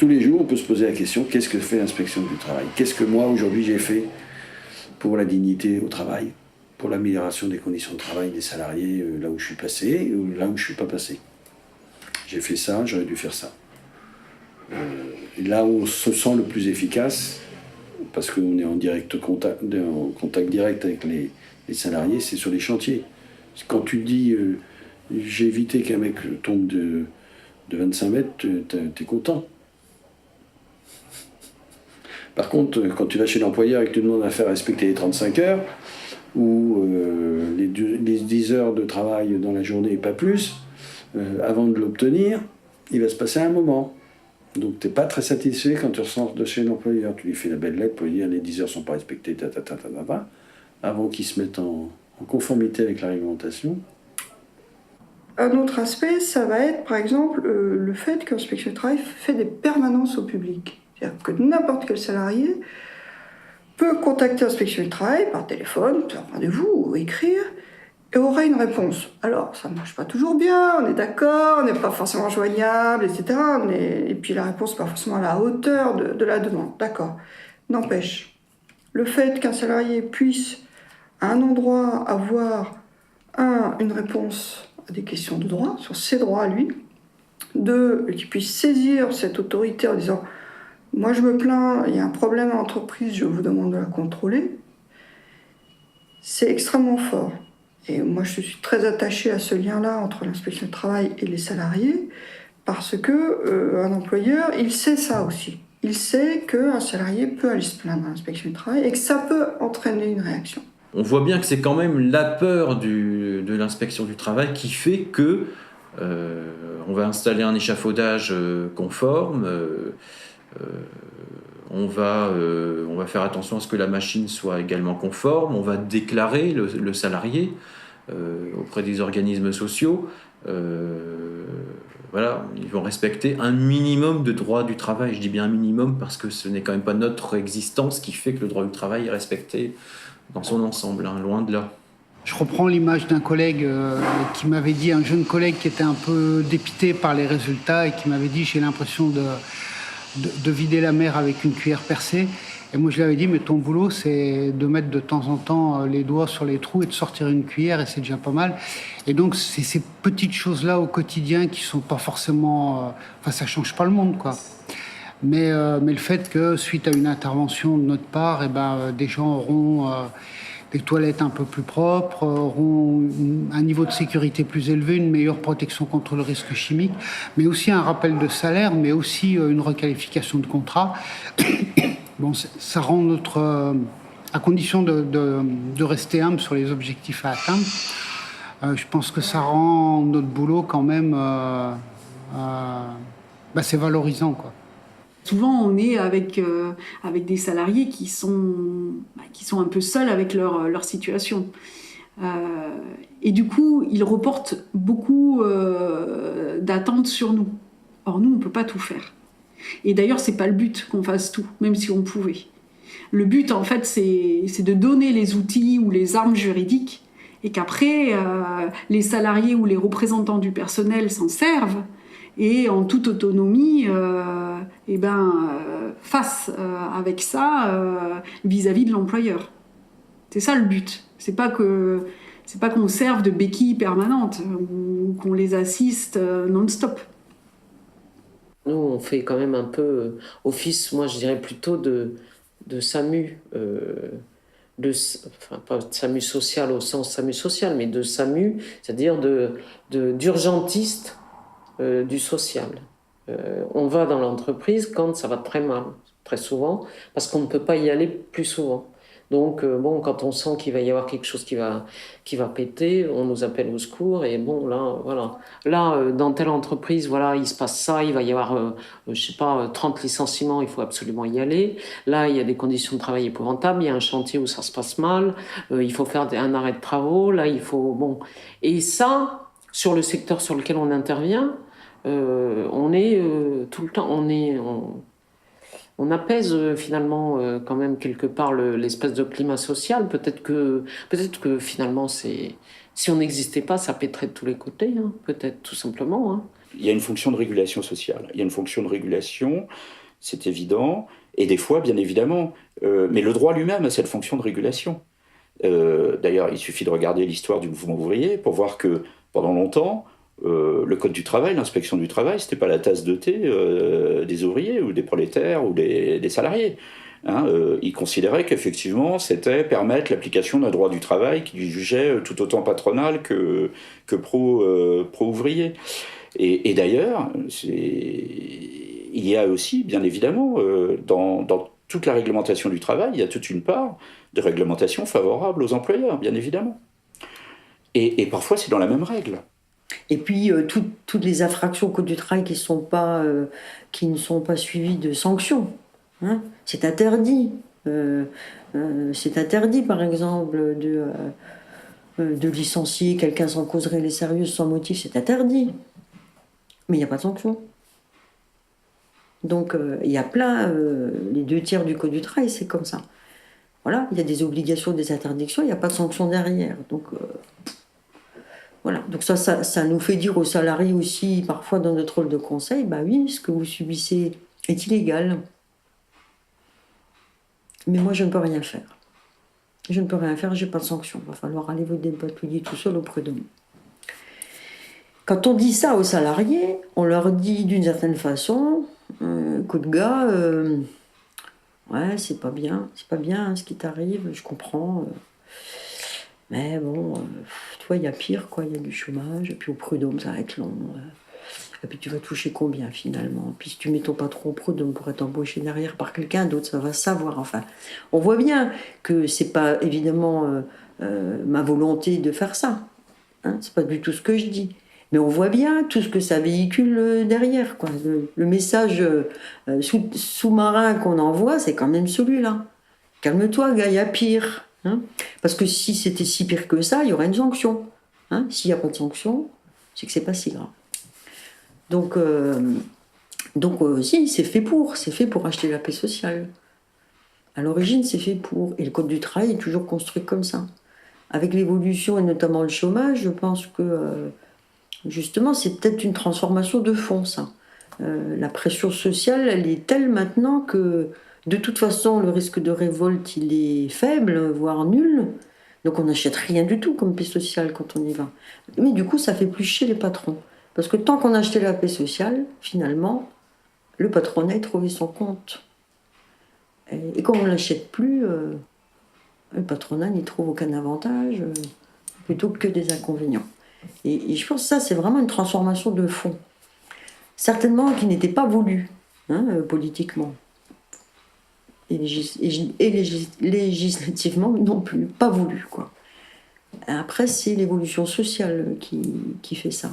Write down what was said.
tous les jours, on peut se poser la question, qu'est-ce que fait l'inspection du travail? Qu'est-ce que moi, aujourd'hui, j'ai fait pour la dignité au travail, pour l'amélioration des conditions de travail des salariés, là où je suis passé ou là où je ne suis pas passé? J'ai fait ça, j'aurais dû faire ça. Et là où on se sent le plus efficace, parce qu'on est en contact direct avec les salariés, c'est sur les chantiers. Quand tu dis j'ai évité qu'un mec tombe de 25 mètres, t'es content. Par contre, quand tu vas chez l'employeur et que tu demandes à faire respecter les 35 heures, ou les 10 heures de travail dans la journée et pas plus, avant de l'obtenir, il va se passer un moment. Donc tu n'es pas très satisfait quand tu ressors de chez l'employeur. Tu lui fais la belle lettre pour lui dire les 10 heures ne sont pas respectées, avant qu'il se mette en conformité avec la réglementation. Un autre aspect, ça va être par exemple le fait que l'inspection du travail fait des permanences au public. C'est-à-dire que n'importe quel salarié peut contacter l'inspection du travail par téléphone, faire un rendez-vous ou écrire, et aura une réponse. Alors, ça ne marche pas toujours bien, on est d'accord, on n'est pas forcément joignable, etc. Et puis la réponse n'est pas forcément à la hauteur de la demande, d'accord. N'empêche, le fait qu'un salarié puisse, à un endroit, avoir une réponse à des questions de droit, sur ses droits à lui, deux, qu'il puisse saisir cette autorité en disant « Moi je me plains, il y a un problème à l'entreprise, je vous demande de la contrôler », c'est extrêmement fort. Et moi, je suis très attachée à ce lien-là entre l'inspection du travail et les salariés, parce que un employeur, il sait ça aussi. Il sait qu'un salarié peut aller se plaindre à l'inspection du travail et que ça peut entraîner une réaction. On voit bien que c'est quand même la peur de l'inspection du travail qui fait que on va installer un échafaudage conforme, on va faire attention à ce que la machine soit également conforme, on va déclarer le salarié auprès des organismes sociaux. Voilà, ils vont respecter un minimum de droit du travail. Je dis bien un minimum parce que ce n'est quand même pas notre existence qui fait que le droit du travail est respecté dans son ensemble, hein, loin de là. Je reprends l'image d'un collègue qui m'avait dit, un jeune collègue qui était un peu dépité par les résultats et qui m'avait dit « j'ai l'impression de vider la mer avec une cuillère percée ». Et moi je lui avais dit « mais ton boulot c'est de mettre de temps en temps les doigts sur les trous et de sortir une cuillère et c'est déjà pas mal ». Et donc c'est ces petites choses-là au quotidien qui sont pas forcément... Enfin ça change pas le monde quoi. Mais le fait que suite à une intervention de notre part, des gens auront des toilettes un peu plus propres, auront un niveau de sécurité plus élevé, une meilleure protection contre le risque chimique, mais aussi un rappel de salaire, mais aussi une requalification de contrat. Bon, ça rend notre... à condition de rester humble sur les objectifs à atteindre, je pense que ça rend notre boulot quand même... c'est valorisant, quoi. Souvent, on est avec des salariés qui sont un peu seuls avec leur situation. Et du coup, ils reportent beaucoup d'attentes sur nous. Or, nous, on ne peut pas tout faire. Et d'ailleurs, ce n'est pas le but qu'on fasse tout, même si on pouvait. Le but, en fait, c'est de donner les outils ou les armes juridiques et qu'après, les salariés ou les représentants du personnel s'en servent et en toute autonomie fassent avec ça vis-à-vis de l'employeur. C'est ça le but. C'est pas qu'on serve de béquille permanente ou qu'on les assiste non-stop. Nous, on fait quand même un peu office, moi je dirais plutôt de SAMU, pas de SAMU social au sens SAMU social, mais de SAMU, c'est-à-dire d'urgentiste du social. On va dans l'entreprise quand ça va très mal, très souvent, parce qu'on ne peut pas y aller plus souvent. Donc, quand on sent qu'il va y avoir quelque chose qui va péter, on nous appelle au secours. Et bon, là, voilà. Là, dans telle entreprise, voilà, il se passe ça, il va y avoir, 30 licenciements, il faut absolument y aller. Là, il y a des conditions de travail épouvantables, il y a un chantier où ça se passe mal, il faut faire un arrêt de travaux, là, il faut... Bon. Et ça, sur le secteur sur lequel on intervient, on est tout le temps... On apaise finalement quand même quelque part l'espèce de climat social. Peut-être que finalement, si on n'existait pas, ça pèterait de tous les côtés, hein, peut-être tout simplement. Hein. il y a une fonction de régulation sociale. Il y a une fonction de régulation, c'est évident, et des fois, bien évidemment, mais le droit lui-même a cette fonction de régulation. D'ailleurs, il suffit de regarder l'histoire du mouvement ouvrier pour voir que pendant longtemps, le code du travail, l'inspection du travail, c'était pas la tasse de thé des ouvriers ou des prolétaires ou des salariés. Hein, ils considéraient qu'effectivement, c'était permettre l'application d'un droit du travail qu'ils jugeaient tout autant patronal que pro-ouvrier. Et d'ailleurs, il y a aussi, bien évidemment, dans toute la réglementation du travail, il y a toute une part de réglementation favorable aux employeurs, bien évidemment. Et parfois, c'est dans la même règle. Et puis, toutes les infractions au code du travail qui ne sont pas suivies de sanctions. Hein, c'est interdit. C'est interdit, par exemple, de licencier quelqu'un sans cause réelle et sérieuse, sans motif, c'est interdit. Mais il n'y a pas de sanction. Donc, il y a plein, les 2/3 du code du travail, c'est comme ça. Voilà, il y a des obligations, des interdictions, il n'y a pas de sanction derrière. Donc, voilà. Donc ça nous fait dire aux salariés aussi, parfois dans notre rôle de conseil, bah oui, ce que vous subissez est illégal. Mais moi, je ne peux rien faire. Je ne peux rien faire, je n'ai pas de sanction. Il va falloir aller vous dépatouiller tout seul auprès de moi. Quand on dit ça aux salariés, on leur dit d'une certaine façon, écoute gars, ouais, c'est pas bien hein, ce qui t'arrive, je comprends. Mais bon, tu vois, il y a pire, quoi, il y a du chômage, et puis au prud'homme, ça va être long. Et puis tu vas toucher combien finalement? Puis si tu mets ton patron au prud'homme pour être embauché derrière par quelqu'un d'autre, ça va savoir. Enfin, on voit bien que c'est pas évidemment ma volonté de faire ça. Hein, c'est pas du tout ce que je dis. Mais on voit bien tout ce que ça véhicule derrière, quoi. Le message sous-marin qu'on envoie, c'est quand même celui-là. Calme-toi, gars, il y a pire. Hein, parce que si c'était si pire que ça, il y aurait une sanction. Hein, s'il n'y a pas de sanction, c'est que c'est pas si grave. Donc si, c'est fait pour acheter la paix sociale. À l'origine, c'est fait pour. Et le code du travail est toujours construit comme ça. Avec l'évolution et notamment le chômage, je pense que justement, c'est peut-être une transformation de fond, ça. La pression sociale, elle est telle maintenant que de toute façon, le risque de révolte, il est faible, voire nul. Donc on n'achète rien du tout comme paix sociale quand on y va. Mais du coup, ça fait plus chier les patrons. Parce que tant qu'on achetait la paix sociale, finalement, le patronat a trouvé son compte. Et comme on ne l'achète plus, le patronat n'y trouve aucun avantage, plutôt que des inconvénients. Et je pense que ça, c'est vraiment une transformation de fond. Certainement qui n'était pas voulue, hein, politiquement. Et législativement non plus, pas voulu, quoi. Après, c'est l'évolution sociale qui fait ça.